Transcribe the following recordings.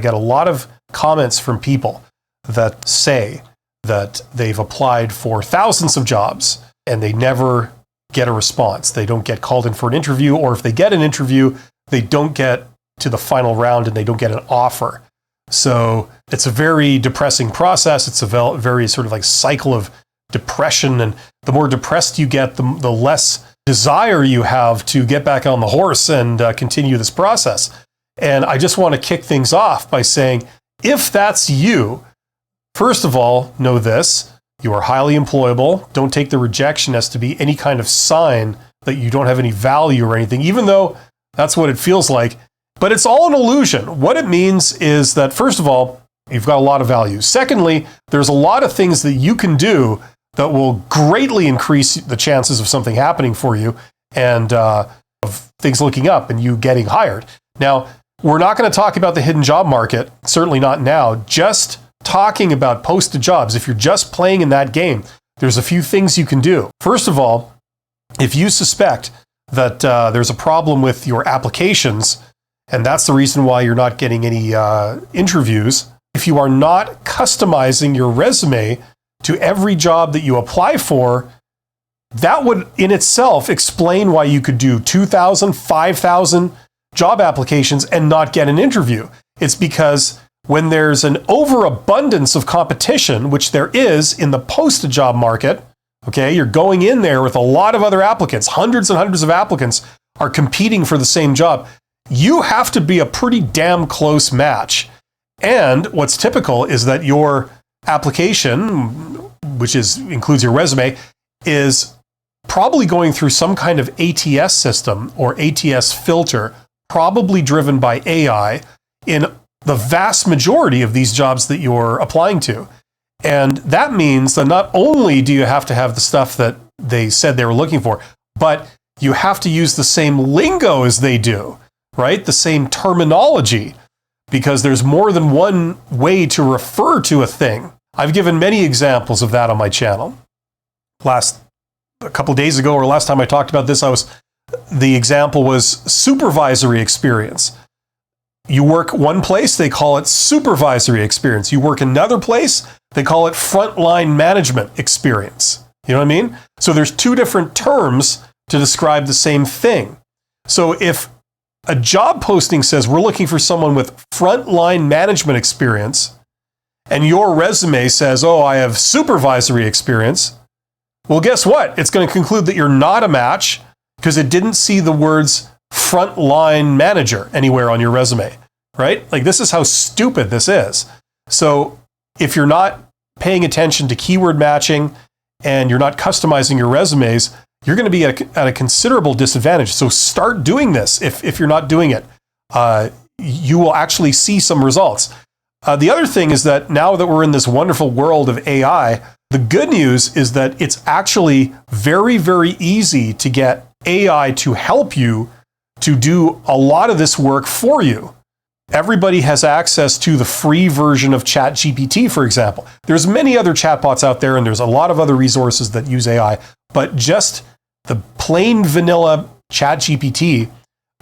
I get a lot of comments from people that say that they've applied for thousands of jobs and they never get a response. They don't get called in for an interview, or if they get an interview, they don't get to the final round and they don't get an offer. So it's a very depressing process. It's a very sort of like cycle of depression. And the more depressed you get, the less desire you have to get back on the horse and continue this process. And I just want to kick things off by saying, if that's you, first of all, know this: you are highly employable. Don't take the rejection as to be any kind of sign that you don't have any value or anything, even though that's what it feels like. But it's all an illusion. What it means is that, first of all, you've got a lot of value. Secondly, there's a lot of things that you can do that will greatly increase the chances of something happening for you and of things looking up and you getting hired. Now, we're not going to talk about the hidden job market, certainly not now, just talking about posted jobs. If you're just playing in that game, there's a few things you can do. First of all, if you suspect that there's a problem with your applications, and that's the reason why you're not getting any interviews, if you are not customizing your resume to every job that you apply for, that would in itself explain why you could do 2,000, 5,000 job applications and not get an interview. It's because when there's an overabundance of competition, which there is in the posted job market, okay, you're going in there with a lot of other applicants, hundreds and hundreds of applicants are competing for the same job. You have to be a pretty damn close match. And what's typical is that your application, which includes your resume, is probably going through some kind of ATS system or ATS filter, probably driven by AI, in the vast majority of these jobs that you're applying to. And that means that not only do you have to have the stuff that they said they were looking for, but you have to use the same lingo as they do, right? The same terminology, because there's more than one way to refer to a thing. I've given many examples of that on my channel. A couple days ago, or last time I talked about this, the example was supervisory experience. You work one place, they call it supervisory experience. You work another place, they call it frontline management experience. You know what I mean? So there's two different terms to describe the same thing. So if a job posting says we're looking for someone with frontline management experience, and your resume says, oh, I have supervisory experience, well, guess what? It's going to conclude that you're not a match because it didn't see the words frontline manager anywhere on your resume, right? Like, this is how stupid this is. So if you're not paying attention to keyword matching and you're not customizing your resumes, you're going to be at a considerable disadvantage. So start doing this. If you're not doing it, you will actually see some results. The other thing is that now that we're in this wonderful world of AI, the good news is that it's actually very, very easy to get AI to help you to do a lot of this work for you. Everybody has access to the free version of ChatGPT, for example. There's many other chatbots out there, and there's a lot of other resources that use AI, but just the plain vanilla ChatGPT,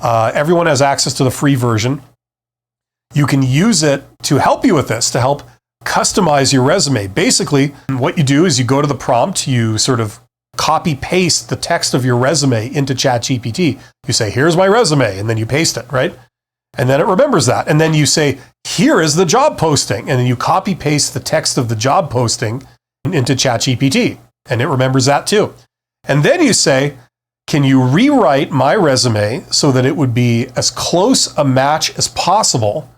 everyone has access to the free version. You can use it to help you with this, to help customize your resume. Basically, what you do is you go to the prompt, you sort of copy paste the text of your resume into ChatGPT. You say, here's my resume, and then you paste it, right? And then it remembers that. And then you say, here is the job posting. And then you copy paste the text of the job posting into ChatGPT, and it remembers that too. And then you say, can you rewrite my resume so that it would be as close a match as possible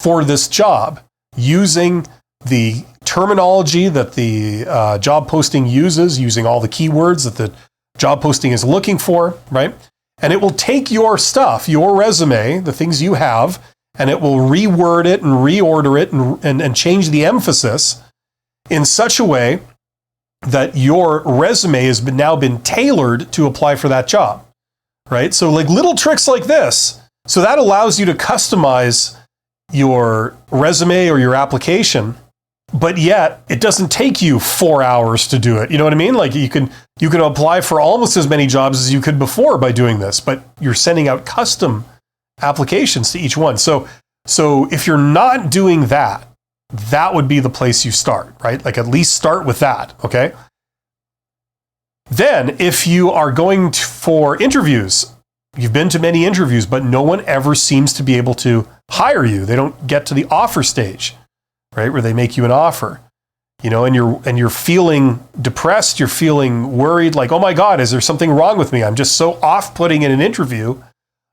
for this job using the terminology that the job posting uses, using all the keywords that the job posting is looking for, right? And it will take your stuff, your resume, the things you have, and it will reword it and reorder it and change the emphasis in such a way that your resume has now been tailored to apply for that job, right? So like little tricks like this. So that allows you to customize your resume or your application, but yet it doesn't take you 4 hours to do it. You know what I mean? Like you can apply for almost as many jobs as you could before by doing this, but you're sending out custom applications to each one. So So if you're not doing that, that would be the place you start, right? Like at least start with that, okay? Then if you are going for interviews, you've been to many interviews, but no one ever seems to be able to hire you. They don't get to the offer stage, right? Where they make you an offer, you know, and you're feeling depressed. You're feeling worried, like, oh my God, is there something wrong with me? I'm just so off-putting in an interview.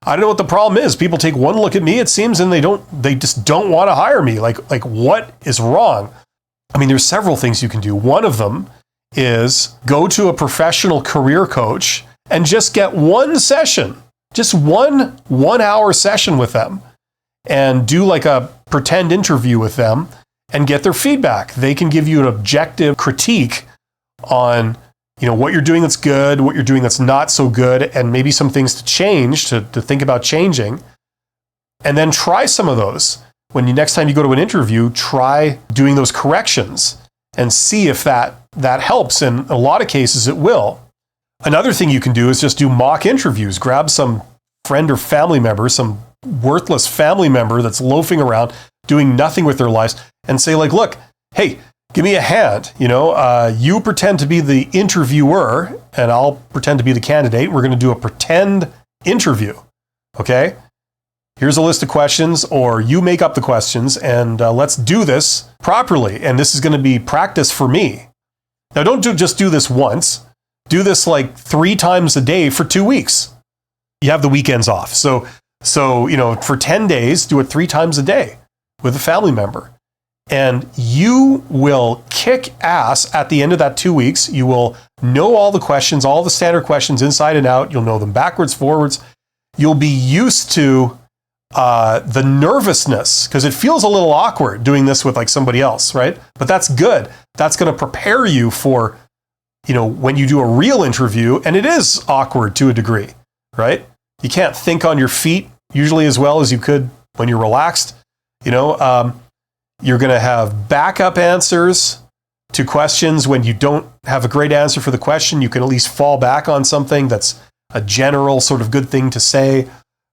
I don't know what the problem is. People take one look at me, it seems, and they just don't want to hire me. Like what is wrong? I mean, there's several things you can do. One of them is go to a professional career coach and just get one session, just one 1 hour session with them, and do like a pretend interview with them and get their feedback. They can give you an objective critique on, you know, what you're doing that's good, what you're doing that's not so good, and maybe some things to change, to think about changing. And then try some of those. When next time you go to an interview, try doing those corrections and see if that helps. In a lot of cases, it will. Another thing you can do is just do mock interviews. Grab some friend or family member, some worthless family member that's loafing around, doing nothing with their lives, and say, like, look, hey, give me a hand. You know, you pretend to be the interviewer, and I'll pretend to be the candidate. We're going to do a pretend interview. Okay? Here's a list of questions, or you make up the questions, and let's do this properly. And this is going to be practice for me. Now, don't just do this once. Do this like 3 times a day for 2 weeks. You have the weekends off. So, you know, for 10 days, do it 3 times a day with a family member. And you will kick ass at the end of that 2 weeks. You will know all the questions, all the standard questions inside and out. You'll know them backwards, forwards. You'll be used to the nervousness, because it feels a little awkward doing this with like somebody else, right? But that's good. That's going to prepare you for, you know, when you do a real interview, and it is awkward to a degree, right? You can't think on your feet usually as well as you could when you're relaxed. You know, you're going to have backup answers to questions. When you don't have a great answer for the question, you can at least fall back on something that's a general sort of good thing to say,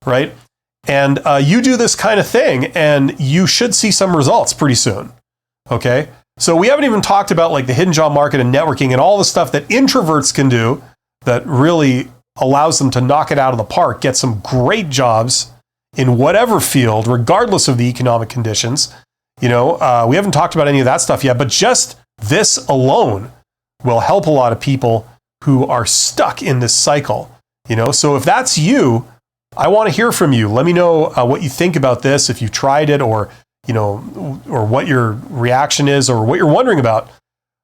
right? And you do this kind of thing, and you should see some results pretty soon, okay? So we haven't even talked about like the hidden job market and networking and all the stuff that introverts can do that really allows them to knock it out of the park, get some great jobs in whatever field, regardless of the economic conditions. You know, we haven't talked about any of that stuff yet, but just this alone will help a lot of people who are stuck in this cycle. You know, so if that's you, I want to hear from you. Let me know what you think about this, if you tried it, or, you know, or what your reaction is, or what you're wondering about.